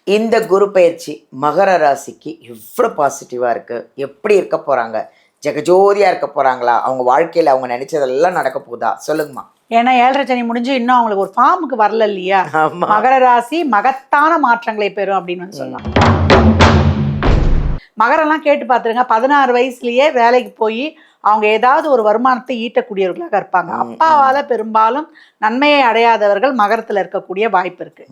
இந்த குரு பயிற்சி மகர ராசிக்கு எவ்வளோ பாசிட்டிவாக இருக்குது, எப்படி இருக்க போகிறாங்க, ஜெகஜோதியாக இருக்க போகிறாங்களா, அவங்க வாழ்க்கையில் அவங்க நினைச்சதெல்லாம் நடக்க போகுதா சொல்லுங்கம்மா. ஏன்னா 7.5 சனி முடிஞ்சு இன்னும் அவங்களுக்கு ஒரு ஃபார்முக்கு வரல இல்லையா. மகர ராசி மகத்தான மாற்றங்களை பெறும் அப்படின்னு சொல்லலாம். மகரெல்லாம் கேட்டு பார்த்துருங்க, 16 வயசுலயே வேலைக்கு போய் அவங்க ஏதாவது ஒரு வருமானத்தை ஈட்டக்கூடியவர்களாக இருப்பாங்க. அப்பாவால பெரும்பாலும் நன்மையை அடையாதவர்கள் மகரத்துல இருக்கக்கூடிய வாய்ப்பு இருக்கு.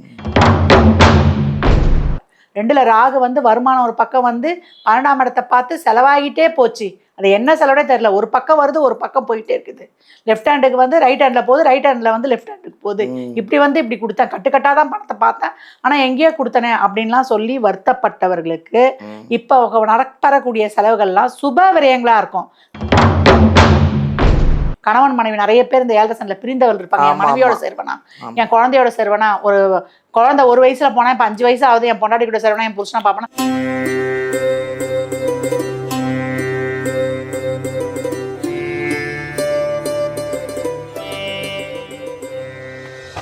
2ல ராகு வந்து வருமானம் ஒரு பக்கம் வந்து 12ஆம் இடத்தை பார்த்து செலவாகிட்டே போச்சு. அது என்ன செலவுடே தெரியல. ஒரு பக்கம் வருது, ஒரு பக்கம் போயிட்டே இருக்குது. லெஃப்ட் ஹேண்டுக்கு வந்து ரைட் ஹேண்ட்ல போகுது, ரைட் ஹேண்ட்ல வந்து லெஃப்ட் ஹேண்டுக்கு போகுது. இப்படி வந்து இப்படி கொடுத்தேன், கட்டுக்கட்டாக தான் பணத்தை பார்த்தேன், ஆனா எங்கேயோ கொடுத்தனே அப்படின்லாம் சொல்லி வருத்தப்பட்டவர்களுக்கு இப்போ நடப்பெறக்கூடிய செலவுகள்லாம் சுப விரயங்களா இருக்கும். கணவன் மனைவி நிறைய பேர் இந்த 7.5 சனியில பிரிந்தவர்கள் இருப்பாங்க. என் மனைவியோட சேர்வனா, என் குழந்தையோட சேர்வனா, ஒரு குழந்தை 1 வயசுல போனா இப்ப 5 வயசு ஆகுது, என் பொண்டாட்டி கூட சேர்வனா, என் புருஷனா பாப்பனா.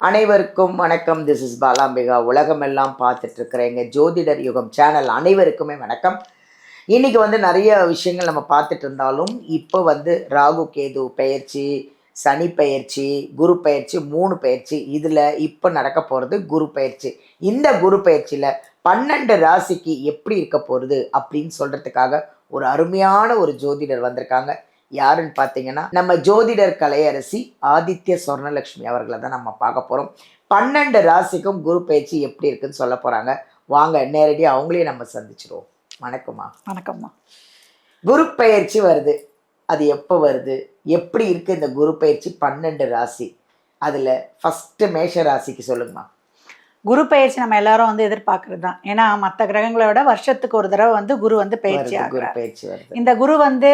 அனைவருக்கும் வணக்கம். This is Balambika. உலகமெல்லாம் பார்த்துட்டு இருக்கிற எங்கள் ஜோதிடர் யுகம் சேனல் அனைவருக்குமே வணக்கம். இன்றைக்கி வந்து நிறைய விஷயங்கள் நம்ம பார்த்துட்டு இருந்தாலும் இப்போ வந்து ராகு கேது பெயர்ச்சி, சனி பெயர்ச்சி, குரு பெயர்ச்சி, 3 பெயர்ச்சி, இதில் இப்போ நடக்க போகிறது குரு பெயர்ச்சி. இந்த குரு பெயர்ச்சியில் 12 ராசிக்கு எப்படி இருக்க போகிறது அப்படின்னு சொல்கிறதுக்காக ஒரு அருமையான ஒரு ஜோதிடர் வந்திருக்காங்க. யாருன்னு பார்த்தீங்கன்னா நம்ம ஜோதிடர் கலையரசி ஆதித்ய சொர்ணலட்சுமி அவர்களை தான் நம்ம பார்க்க போகிறோம். 12 ராசிக்கும் குரு பயிற்சி எப்படி இருக்குன்னு சொல்ல போகிறாங்க. வாங்க நேரடியாக அவங்களையும் நம்ம சந்திச்சிருவோம். வணக்கம்மா. வணக்கம்மா. குரு பயிற்சி வருது, அது எப்போ வருது, எப்படி இருக்குது இந்த குரு பயிற்சி? 12 ராசி, அதில் ஃபஸ்ட்டு மேஷ ராசிக்கு சொல்லுங்கம்மா. குரு பயிற்சி நம்ம எல்லாரும் வந்து எதிர்பார்க்கறது தான். ஏன்னா மற்ற கிரகங்களோட வருஷத்துக்கு ஒரு தடவை வந்து குரு வந்து பயிற்சி ஆகுறாரு. இந்த குரு வந்து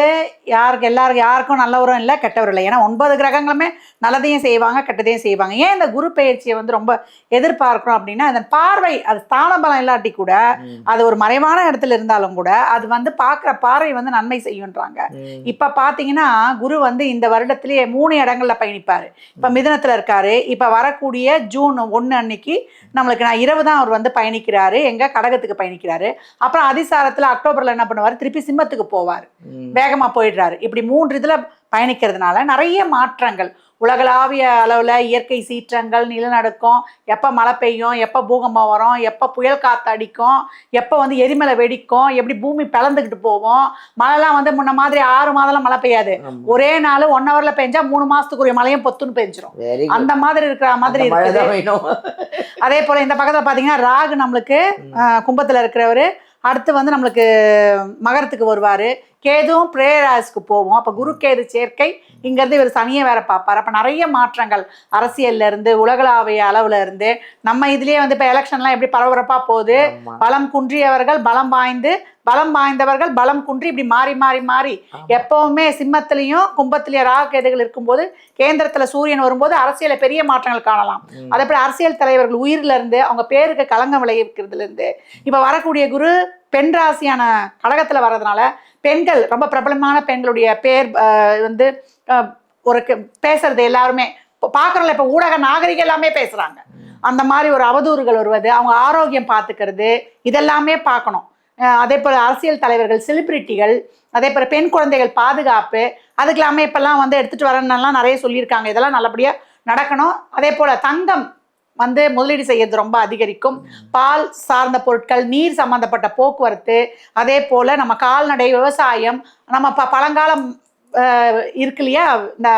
யாருக்கும் நல்லவரும் இல்லை, கெட்டவரும் இல்லை. ஏன்னா 9 கிரகங்களுமே நல்லதையும் செய்வாங்க, கெட்டதையும் செய்வாங்க. ஏன் இந்த குரு பயிற்சியை வந்து ரொம்ப எதிர்பார்க்கிறோம் அப்படின்னா, அந்த பார்வை, அது ஸ்தான பலம் இல்லாட்டி கூட, அது ஒரு மறைவான இடத்துல இருந்தாலும் கூட அது வந்து பார்க்குற பார்வை வந்து நன்மை செய்யுன்றாங்க. இப்ப பாத்தீங்கன்னா குரு வந்து இந்த வருடத்திலேயே 3 இடங்கள்ல பயணிப்பாரு. இப்ப மிதுனத்துல இருக்காரு. இப்ப வரக்கூடிய ஜூன் 1 அன்னைக்கு நம்மளுக்கு இரவு தான் அவர் வந்து பயணிக்கிறாரு. எங்க கடகத்துக்கு பயணிக்கிறாரு. அப்புறம் அதிசாரத்துல அக்டோபர்ல என்ன பண்ணுவாரு, திருப்பி சிம்மத்துக்கு போவார். வேகமா போயிடுறாரு. இப்படி 3 இதுல பயணிக்கிறதுனால நிறைய மாற்றங்கள், உலகளாவிய அளவில் இயற்கை சீற்றங்கள், நிலநடுக்கம், எப்போ மழை பெய்யும், எப்போ பூகம்பம் வரும், எப்போ புயல் காற்று அடிக்கும், எப்போ வந்து எரிமலை வெடிக்கும், எப்படி பூமி பிளந்துக்கிட்டு போவோம். மழைலாம் வந்து முன்ன மாதிரி 6 மாதம்லாம் மழை பெய்யாது. ஒரே நாள் 1 ஹவர்ல பெஞ்சா 3 மாசத்துக்குரிய மழையும் பொத்துன்னு பெஞ்சிரும். அந்த மாதிரி இருக்கிற மாதிரி இருக்குது. அதே போல இந்த பக்கத்துல பாத்தீங்கன்னா ராகு நம்மளுக்கு கும்பத்துல இருக்கிறவரு, அடுத்து வந்து நம்மளுக்கு மகரத்துக்கு வருவாரு. கேதுவும் பிரேராஸ்க்கு போவோம். அப்போ குரு கேது சேர்க்கை, இங்கேருந்து இவர் சனியை வேற பார்ப்பார். அப்போ நிறைய மாற்றங்கள் அரசியல்ல இருந்து, உலகளாவிய அளவுல இருந்து, நம்ம இதுலயே வந்து இப்போ எலெக்ஷன்லாம் எப்படி பரபரப்பா போகுது, பலம் குன்றியவர்கள் பலம் வாய்ந்து, பலம் வாய்ந்தவர்கள் பலம் குன்றி, இப்படி மாறி மாறி மாறி எப்பவுமே சிம்மத்திலையும் கும்பத்திலையும் ராகு கேதுகள் இருக்கும்போது, கேந்திரத்துல சூரியன் வரும்போது அரசியல பெரிய மாற்றங்கள் காணலாம். அதேபோல அரசியல் தலைவர்கள் உயிரில இருந்து, அவங்க பேருக்கு களங்கம் விளைவிக்கிறதுல இருந்து, இப்ப வரக்கூடிய குரு பெண் ராசியான கடகத்துல வர்றதுனால பெண்கள், ரொம்ப பிரபலமான பெண்களுடைய பேர் வந்து ஒரு பேசுறது எல்லாருமே பார்க்குறோம்ல. இப்போ ஊடக நாகரிகம் எல்லாமே பேசுறாங்க. அந்த மாதிரி ஒரு அவதூறுகள் வருவது, அவங்க ஆரோக்கியம் பார்த்துக்கிறது, இதெல்லாமே பார்க்கணும். அதே போல் அரசியல் தலைவர்கள், செலிபிரிட்டிகள், அதே போல் பெண் குழந்தைகள் பாதுகாப்பு, அதுக்கெல்லாமே இப்பெல்லாம் வந்து எடுத்துட்டு வரணும்லாம் நிறைய சொல்லியிருக்காங்க. இதெல்லாம் நல்லபடியாக நடக்கணும். அதே போல் தங்கம் வந்து முதலீடு செய்யறது ரொம்ப அதிகரிக்கும். பால் சார்ந்த பொருட்கள், நீர் சம்பந்தப்பட்ட போக்குவரத்து, அதே போல நம்ம கால்நடை, விவசாயம், நம்ம பழங்காலம் இருக்கு இல்லையா, இந்த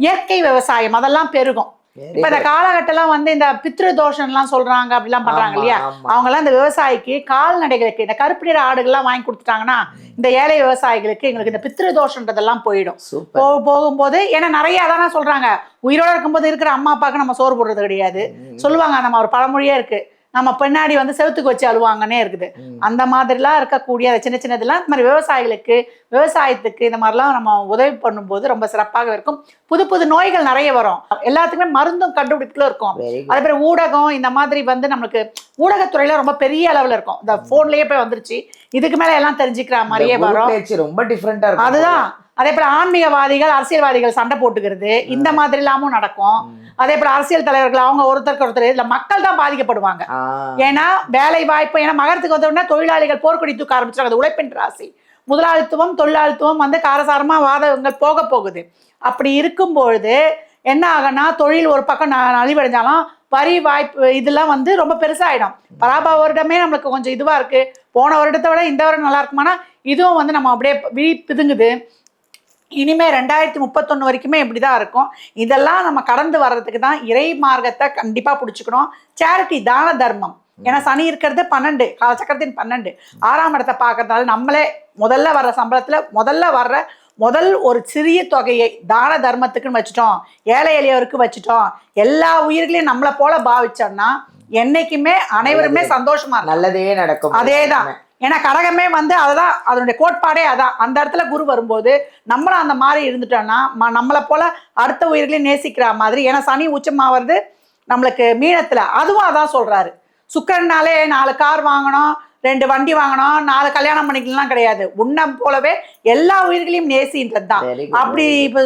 இயற்கை விவசாயம், அதெல்லாம் பெருகும். இப்ப இந்த காலகட்டம்லாம் வந்து இந்த பித்ரு தோஷம்லாம் சொல்றாங்க, அப்படிலாம் பண்றாங்க இல்லையா. அவங்க எல்லாம் இந்த விவசாயிக்கு, கால்நடைகளுக்கு இந்த கருப்பு நிற ஆடுகள்லாம் வாங்கி கொடுத்துட்டாங்கன்னா இந்த ஏழை விவசாயிகளுக்கு எங்களுக்கு இந்த பித்ரு தோஷன்றதெல்லாம் போயிடும். போகும்போது ஏன்னா நிறைய அதான சொல்றாங்க, உயிரோட இருக்கும்போது இருக்கிற அம்மா அப்பாவுக்கு நம்ம சோறு போடுறது கிடையாது சொல்லுவாங்க. நம்ம ஒரு பழமொழியே இருக்கு, நம்ம பின்னாடி வந்து செவுத்துக்கு வச்சு அழுவாங்கன்னே இருக்குது. அந்த மாதிரிலாம் இருக்கக்கூடிய சின்ன சின்னதெல்லாம் இந்த மாதிரி விவசாயிகளுக்கு, விவசாயத்துக்கு இந்த மாதிரிலாம் நம்ம உதவி பண்ணும்போது ரொம்ப சிறப்பாக இருக்கும். புது புது நோய்கள் நிறைய வரும். எல்லாத்துக்குமே மருந்தும் கண்டுபிடிப்புல இருக்கும். அதே மாதிரி ஊடகம், இந்த மாதிரி வந்து நம்மளுக்கு ஊடகத்துறையில ரொம்ப பெரிய அளவுல இருக்கும். இந்த போன்லயே போய் வந்துருச்சு, இதுக்கு மேல எல்லாம் தெரிஞ்சுக்கிற மாதிரியே வரும். ரொம்ப டிஃபரெண்டா இருக்கும். அதுதான் அதே போல ஆன்மீகவாதிகள் அரசியல்வாதிகள் சண்டை போட்டுக்கிறது இந்த மாதிரி எல்லாமும் நடக்கும். அதே போல அரசியல் தலைவர்கள் அவங்க ஒருத்தருக்கு ஒருத்தர் இல்ல மக்கள் தான் பாதிக்கப்படுவாங்க. ஏன்னா வேலை வாய்ப்பு, ஏன்னா மகரத்துக்கு வந்தோடனே தொழிலாளிகள் போர்க்கொடி தூக்க ஆரம்பிச்சிருக்காங்க. உழைப்பின் ராசி, முதலாளித்துவம் தொழிலாளித்துவம் வந்து காரசாரமா வாதங்கள் போக போகுது. அப்படி இருக்கும் பொழுது என்ன ஆகும்னா தொழில் ஒரு பக்கம் நலிவடைஞ்சாலும் வரி வாய்ப்பு இதெல்லாம் வந்து ரொம்ப பெருசாயிடும். பராபவ வருடமே நம்மளுக்கு கொஞ்சம் இதுவா இருக்கு, போன வருடத்தை விட இந்த வருடம் நல்லா இருக்குமானா இதுவும் வந்து நம்ம அப்படியே பிதுங்குது. இனிமே 2031 வரைக்குமே இப்படிதான் இருக்கும். இதெல்லாம் நம்ம கடந்து வர்றதுக்கு தான் இறை மார்க்கத்தை கண்டிப்பா பிடிச்சுக்கணும். சேரிட்டி, தான தர்மம். ஏன்னா சனி இருக்கிறது 12 காலச்சக்கரத்தின் 12 6ஆம் இடத்தை பார்க்கறதால நம்மளே முதல்ல வர்ற சம்பளத்துல முதல் ஒரு சிறிய தொகையை தான தர்மத்துக்குன்னு வச்சுட்டோம், ஏழை எளியவருக்கு வச்சுட்டோம், எல்லா உயிர்களையும் நம்மளை போல பாவிச்சோம்னா என்னைக்குமே அனைவருமே சந்தோஷமா நல்லதே நடக்கும். அதேதான். ஏன்னா கடகமே வந்து அதுதான் அதனுடைய கோட்பாடே அதான். அந்த இடத்துல குரு வரும்போது நம்மளும் அந்த மாதிரி இருந்துட்டோம்னா நம்மளை போல அடுத்த உயிர்களையும் நேசிக்கிற மாதிரி. ஏன்னா சனி உச்சமாவது நம்மளுக்கு மீனத்துல, அதுவும் அதான் சொல்றாரு. சுக்கரனாலே 4 கார் வாங்கணும், 2 வண்டி வாங்கணும், 4 கல்யாணம் பண்ணிக்கலாம் கிடையாது. உன்னை போலவே எல்லா உயிர்களையும் நேசின்றது தான். அப்படி இப்ப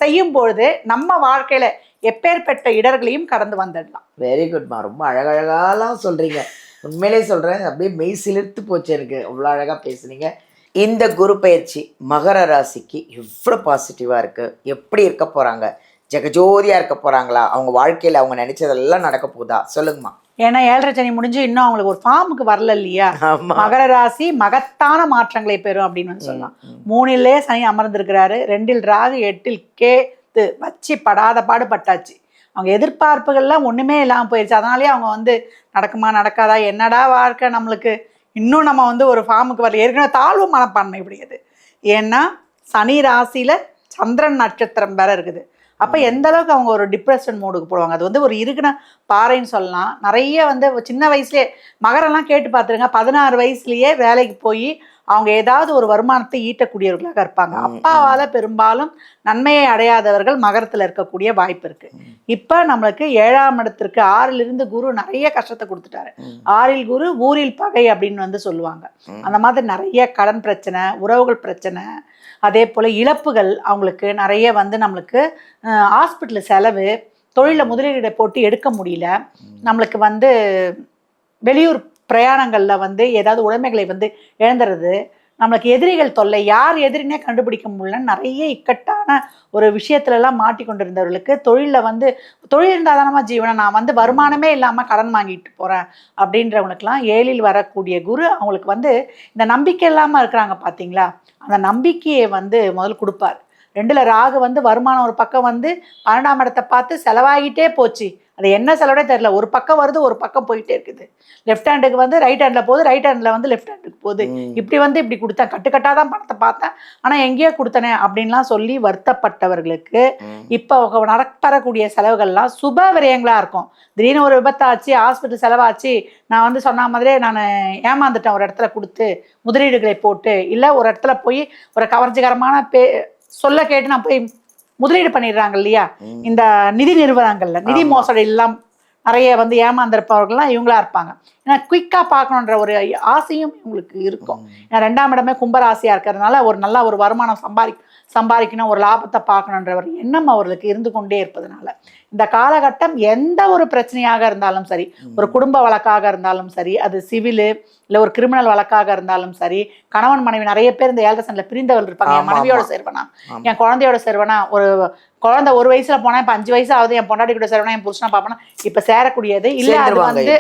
செய்யும் பொழுது நம்ம வாழ்க்கையில எப்பேற்பட்ட இடர்களையும் கடந்து வந்துடலாம். வெரி குட்மா, ரொம்ப அழகழகாலாம் சொல்றீங்க. உண்மையிலே சொல்றேன், அப்படியே மெய் சிலிர்த்து போச்சு எனக்கு, அவ்வளோ அழகா பேசுனீங்க. இந்த குரு பயிற்சி மகர ராசிக்கு எவ்வளோ பாசிட்டிவா இருக்கு, எப்படி இருக்க போறாங்க, ஜெகஜோதியா இருக்க போறாங்களா, அவங்க வாழ்க்கையில அவங்க நினைச்சதெல்லாம் நடக்க போகுதா, சொல்லுங்கம்மா. ஏன்னா 7.5 சனி முடிஞ்சு இன்னும் அவங்களுக்கு ஒரு ஃபார்முக்கு வரல இல்லையா. மகர ராசி மகத்தான மாற்றங்களை பெறும் அப்படின்னு வந்து சொல்லலாம். 3லே சனி அமர்ந்திருக்கிறாரு, 2ல் ராகு, 8ல் கேத்து வச்சு படாத பாடு பட்டாச்சு. அவங்க எதிர்பார்ப்புகள்லாம் ஒண்ணுமே இல்லாமல் போயிடுச்சு. அதனாலேயே அவங்க வந்து நடக்குமா நடக்காதா, என்னடா வாழ்க்கை நம்மளுக்கு, இன்னும் நம்ம வந்து ஒரு ஃபார்முக்கு வரல. ஏற்கனவே தாழ்வு மனப்பான்மை இப்படியது. ஏன்னா சனி ராசியில சந்திரன் நட்சத்திரம் வேற இருக்குது. அப்போ எந்த அளவுக்கு அவங்க ஒரு டிப்ரெஷன் மூடுக்கு போடுவாங்க. அது வந்து ஒரு இருக்குன பாறைன்னு சொல்லலாம். நிறைய வந்து சின்ன வயசுலேயே மகரெல்லாம் கேட்டு பார்த்துருங்க, 16 வயசுலேயே வேலைக்கு போய் அவங்க ஏதாவது ஒரு வருமானத்தை ஈட்டக்கூடியவர்களாக இருப்பாங்க. அப்பாவால் பெரும்பாலும் நன்மையை அடையாதவர்கள் மகரத்தில் இருக்கக்கூடிய வாய்ப்பு இருக்கு. இப்போ நம்மளுக்கு 7ஆம் இடத்திற்கு 6லிருந்து குரு நிறைய கஷ்டத்தை கொடுத்துட்டாரு. 6ல் குரு ஊரில் பகை அப்படின்னு வந்து சொல்லுவாங்க. அந்த மாதிரி நிறைய கடன் பிரச்சனை, உறவுகள் பிரச்சனை, அதே போல் இழப்புகள் அவங்களுக்கு நிறைய வந்து நம்மளுக்கு ஹாஸ்பிட்டல் செலவு, தொழிலில் முதலீடு போட்டு எடுக்க முடியல, நம்மளுக்கு வந்து வெளியூர் பிரயாணங்களில் வந்து ஏதாவது உடைமைகளை வந்து இழந்துறது, நம்மளுக்கு எதிரிகள் தொல்லை, யார் எதிரினே கண்டுபிடிக்க முடியலன்னு நிறைய இக்கட்டான ஒரு விஷயத்துலலாம் மாட்டிக்கொண்டிருந்தவர்களுக்கு தொழிலில் வந்து தொழில் இருந்தால் தானமா ஜீவனம், நான் வந்து வருமானமே இல்லாமல் கடன் வாங்கிட்டு போகிறேன் அப்படின்றவங்களுக்குலாம் 7ல் வரக்கூடிய குரு அவங்களுக்கு வந்து இந்த நம்பிக்கை இல்லாமல் இருக்கிறாங்க பார்த்தீங்களா, அந்த நம்பிக்கையை வந்து முதல் கொடுப்பார். 2ல் ராகு வந்து வருமானம் ஒரு பக்கம் வந்து 12ஆம் இடத்தை பார்த்து செலவாகிட்டே போச்சு. அது என்ன செலவுனே தெரியல, ஒரு பக்கம் வருது ஒரு பக்கம் போயிட்டே இருக்குது. லெஃப்ட் ஹேண்டுக்கு வந்து ரைட் ஹேண்டில் போகுது, ரைட் ஹேண்டில் வந்து லெஃப்ட் ஹேண்டுக்கு போகுது. இப்படி வந்து இப்படி கொடுத்தேன், கட்டுக்கட்டாக தான் பணத்தை பார்த்தேன், ஆனால் எங்கேயோ கொடுத்தனே அப்படின்லாம் சொல்லி வருத்தப்பட்டவர்களுக்கு இப்போ நடப்பெறக்கூடிய செலவுகள்லாம் சுப விரயங்களாக இருக்கும். திடீர்னு ஒரு விபத்தாச்சு, ஹாஸ்பிட்டல் செலவாச்சு, நான் வந்து சொன்ன மாதிரியே நான் ஏமாந்துட்டேன் ஒரு இடத்துல கொடுத்து முதலீடுகளை போட்டு, இல்லை ஒரு இடத்துல போய் ஒரு கவர்ச்சிகரமான சொல்ல கேட்டு நான் போய் முதலீடு பண்ணிடுறாங்க இல்லையா, இந்த நிதி நிறுவனங்கள்ல நிதி மோசடி எல்லாம் நிறைய வந்து ஏமாந்திருப்பவர்கள்லாம் இவங்களா இருப்பாங்க. ஏன்னா குயிக்கா பார்க்கணுன்ற ஒரு ஆசையும் இவங்களுக்கு இருக்கும். ஏன்னா 2ஆம் இடமே கும்பராசியா இருக்கிறதுனால ஒரு நல்ல ஒரு வருமானம் சம்பாதிக்கணும், ஒரு லாபத்தை பார்க்கணுன்ற ஒரு எண்ணம் அவர்களுக்கு இருந்து கொண்டே இருப்பதனால இந்த காலகட்டம் எந்த ஒரு பிரச்சனையாக இருந்தாலும் சரி, ஒரு குடும்ப வழக்காக இருந்தாலும் சரி, அது சிவிலு இல்லை ஒரு கிரிமினல் வழக்காக இருந்தாலும் சரி, கணவன் மனைவி நிறைய பேர் இந்த 7.5 சனியில் பிரிந்தவர்கள் இருப்பாங்க. என் மனைவியோட சேருவனா, என் குழந்தையோட சேருவனா, ஒரு குழந்தை 1 வயசுல போனா இப்போ 5 வயசு ஆகுது, என் பொண்டாட்டி கூட சேருவனா, என் புருஷனா பார்ப்பனா, இப்போ சேரக்கூடியது இல்லை. அது வந்து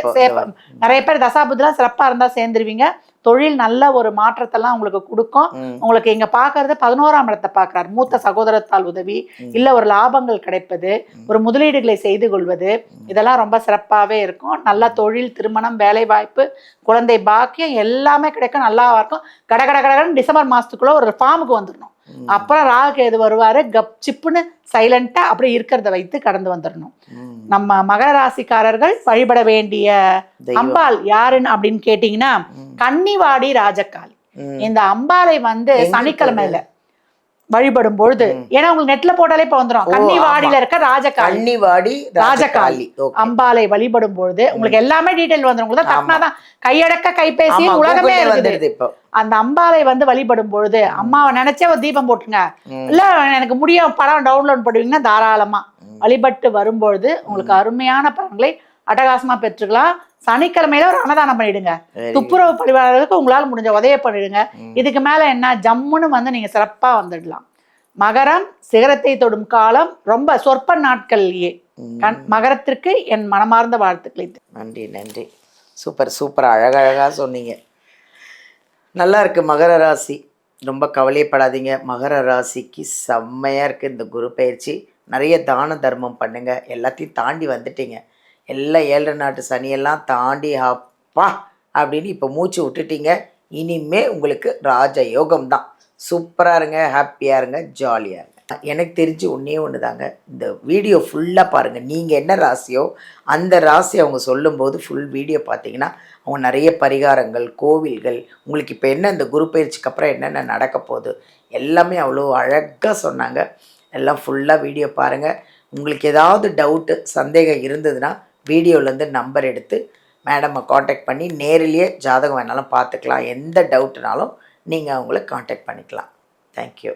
நிறைய பேர் தசாபுத்திலாம் சிறப்பாக இருந்தால் சேர்ந்துருவீங்க. தொழில் நல்ல ஒரு மாற்றத்தெல்லாம் உங்களுக்கு கொடுக்கும். உங்களுக்கு இங்க பாக்குறது 11ஆம் இடத்தை பார்க்கிறார். மூத்த சகோதரத்தால் உதவி, இல்ல ஒரு லாபங்கள் கிடைப்பது, ஒரு முதலீடுகளை செய்து கொள்வது, இதெல்லாம் ரொம்ப சிறப்பாகவே இருக்கும். நல்ல தொழில், திருமணம், வேலை வாய்ப்பு, குழந்தை பாக்கியம் எல்லாமே கிடைக்கும், நல்லா இருக்கும். கடகடன்னு டிசம்பர் மாசத்துக்குள்ள ஒரு ஃபார்முக்கு வந்துடணும். அப்புறம் ராகு எது வருவாரு, கப் சிப்புன்னு சைலண்டா அப்படி இருக்கிறத வைத்து கடந்து வந்துடணும். நம்ம மகர ராசிக்காரர்கள் வழிபட வேண்டிய அம்பாள் யாருன்னு அப்படின்னு கேட்டீங்கன்னா கன்னிவாடி ராஜகாளி. இந்த அம்பாளை வந்து சனிக்கிழமையில வழிபடும் பொழுது, ஏன்னா உங்களுக்கு நெட்ல போட்டாலே இப்ப வந்துடும், கன்னிவாடியில இருக்க ராஜகாளி, கன்னிவாடி ராஜகாளி அம்பாளை வழிபடும் பொழுது உங்களுக்கு எல்லாமே டீடைல் வந்துடும். உங்களுக்கு தட்டினாதான் கையடக்க கைபேசி உலகமே இருக்குது. அந்த அம்பாளை வந்து வழிபடும் பொழுது அம்மாவை நினைச்சே ஒரு தீபம் போட்டுருங்க. இல்ல எனக்கு முடியும் படம் டவுன்லோட் பண்ணுவீங்கன்னா தாராளமா வழிபட்டு வரும்பொழுது உங்களுக்கு அருமையான பலன்களை அட்டகாசமா பெற்றுக்கலாம். சனிக்கிழமையில ஒரு அன்னதானம் பண்ணிடுங்க. துப்புரவு பணியாளர்களுக்கு உங்களால் முடிஞ்ச உதவியை பண்ணிடுங்க. இதுக்கு மேல என்ன, ஜம்முன்னு வந்து நீங்க சிறப்பா வந்துடலாம். மகரம் சிகரத்தை தொடும் காலம், ரொம்ப சொற்ப நாட்கள்லயே. மகரத்திற்கு என் மனமார்ந்த வாழ்த்துக்களை. நன்றி நன்றி. சூப்பர் சூப்பர், அழகழகா சொன்னீங்க. நல்லா இருக்கு. மகர ராசி ரொம்ப கவலையப்படாதீங்க. மகர ராசிக்கு செம்மையாக இருக்குது இந்த குரு பயிற்சி. நிறைய தான தர்மம் பண்ணுங்க. எல்லாத்தையும் தாண்டி வந்துட்டீங்க. எல்லாம் 7 நாட்டு சனியெல்லாம் தாண்டி அப்பா அப்படின்னு இப்போ மூச்சு விட்டுட்டீங்க. இனிமே உங்களுக்கு ராஜயோகம் தான். சூப்பராக இருங்க, ஹாப்பியாக இருங்க, ஜாலியாக இருங்க. எனக்கு தெரிஞ்சு ஒன்று தாங்க, இந்த வீடியோ ஃபுல்லாக பாருங்கள். நீங்கள் என்ன ராசியோ அந்த ராசி அவங்க சொல்லும்போது ஃபுல் வீடியோ பார்த்தீங்கன்னா அவங்க நிறைய பரிகாரங்கள், கோவில்கள், உங்களுக்கு இப்போ என்ன இந்த குரு பயிற்சிக்கு அப்புறம் என்னென்ன நடக்க போகுது எல்லாமே அவ்வளோ அழகாக சொன்னாங்க. எல்லாம் ஃபுல்லாக வீடியோ பாருங்கள். உங்களுக்கு ஏதாவது டவுட்டு சந்தேகம் இருந்ததுன்னா வீடியோலேருந்து நம்பர் எடுத்து மேடமை காண்டாக்ட் பண்ணி நேரிலேயே ஜாதகம் வேணாலும் பார்த்துக்கலாம். எந்த டவுட்னாலும் நீங்கள் அவங்கள காண்டாக்ட் பண்ணிக்கலாம். தேங்க்யூ.